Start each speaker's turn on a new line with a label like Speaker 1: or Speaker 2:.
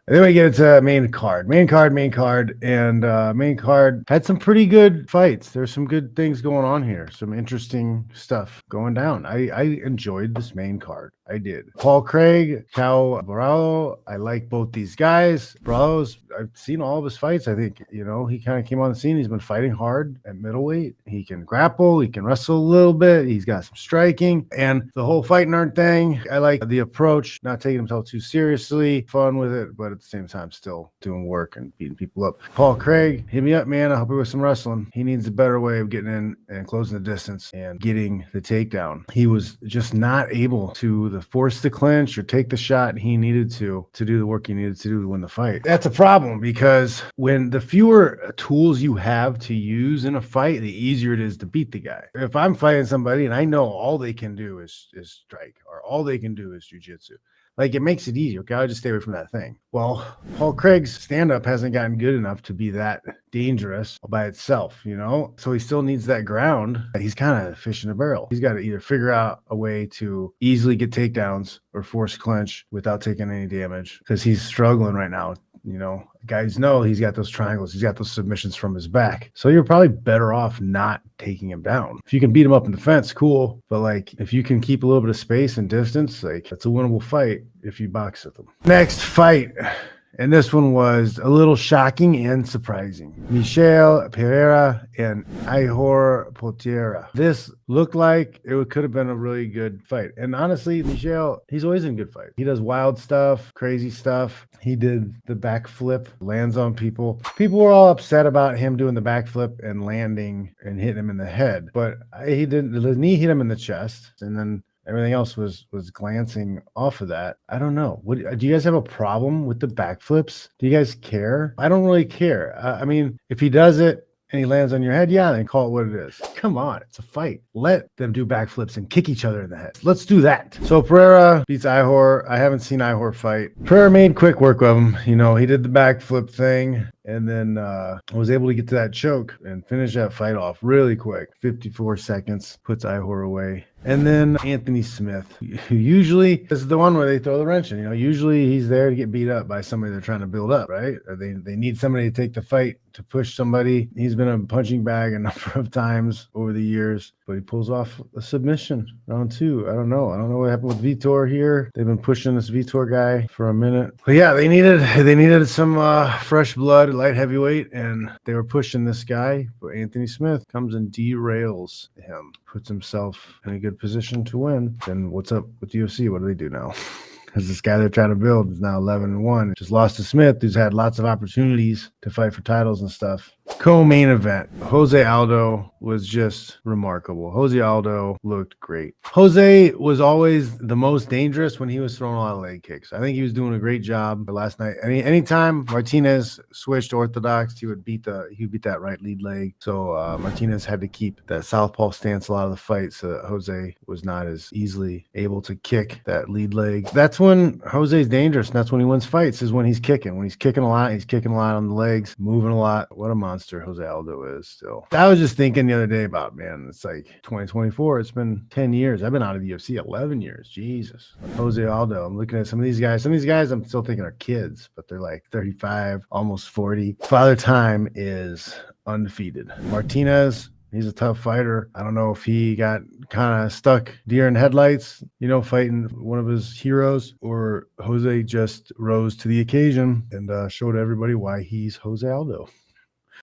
Speaker 1: And then we get into main card, and main card had some pretty good fights. There's some good things going on here, some interesting stuff going down. I enjoyed this main card. I did. Paul Craig, Cal Barao. I like both these guys. Barao's, I've seen all of his fights. I think, he kind of came on the scene. He's been fighting hard at middleweight. He can grapple. He can wrestle a little bit. He's got some striking. And the whole fight nerd thing, I like the approach, not taking himself too seriously, fun with it, but at the same time, still doing work and beating people up. Paul Craig, hit me up, man. I'll help you with some wrestling. He needs a better way of getting in and closing the distance and getting the takedown. He was just not able to force the clinch or take the shot he needed to do the work he needed to do to win the fight. That's a problem because when the fewer tools you have to use in a fight, the easier it is to beat the guy. If I'm fighting somebody and I know all they can do is strike or all they can do is jujitsu, like, it makes it easier. Okay, I'll just stay away from that thing. Well, Paul Craig's stand-up hasn't gotten good enough to be that dangerous by itself, So he still needs that ground. He's kind of fish in a barrel. He's got to either figure out a way to easily get takedowns or force clinch without taking any damage because he's struggling right now. Guys know he's got those triangles. He's got those submissions from his back. So you're probably better off not taking him down. If you can beat him up in the fence, cool. But if you can keep a little bit of space and distance, that's a winnable fight if you box with him. Next fight. And this one was a little shocking and surprising. Michel Pereira and Ihor Potieria. This looked like it could have been a really good fight. And honestly, Michel, he's always in good fights. He does wild stuff, crazy stuff. He did the backflip, lands on people. People were all upset about him doing the backflip and landing and hitting him in the head. But he didn't. The knee hit him in the chest, and then everything else was glancing off of that. I don't know. Do you guys have a problem with the backflips? Do you guys care? I don't really care. I mean, if he does it and he lands on your head, yeah, then call it what it is. Come on, it's a fight. Let them do backflips and kick each other in the head. Let's do that. So Pereira beats Ihor. I haven't seen Ihor fight. Pereira made quick work of him. He did the backflip thing and then was able to get to that choke and finish that fight off really quick. 54 seconds, puts Ihor away. And then Anthony Smith, who usually this is the one where they throw the wrench in. Usually he's there to get beat up by somebody they're trying to build up, right? Or they need somebody to take the fight, to push somebody. He's been a punching bag a number of times over the years, but he pulls off a submission. Round 2. I don't know what happened with Vitor here. They've been pushing this Vitor guy for a minute. But yeah, they needed some fresh blood at light heavyweight, and they were pushing this guy. But Anthony Smith comes and derails him, puts himself in a good position to win. Then what's up with UFC? What do they do now? Because this guy they're trying to build is now 11-1. Just lost to Smith, who's had lots of opportunities to fight for titles and stuff. Co-main event. Jose Aldo was just remarkable. Jose Aldo looked great. Jose was always the most dangerous when he was throwing a lot of leg kicks. I think he was doing a great job last night. Anytime Martinez switched orthodox, he would beat that right lead leg. So Martinez had to keep that southpaw stance a lot of the fight, so that Jose was not as easily able to kick that lead leg. That's when Jose's dangerous, and that's when he wins fights, is when he's kicking. When he's kicking a lot, on the legs, moving a lot. What a monster Jose Aldo is still. I was just thinking the other day about, man, it's like 2024. It's been 10 years. I've been out of the UFC 11 years. Jesus. Jose Aldo. I'm looking at some of these guys. Some of these guys I'm still thinking are kids, but they're like 35, almost 40. Father Time is undefeated. Martinez, he's a tough fighter. I don't know if he got kind of stuck deer in headlights, fighting one of his heroes, or Jose just rose to the occasion and showed everybody why he's Jose Aldo.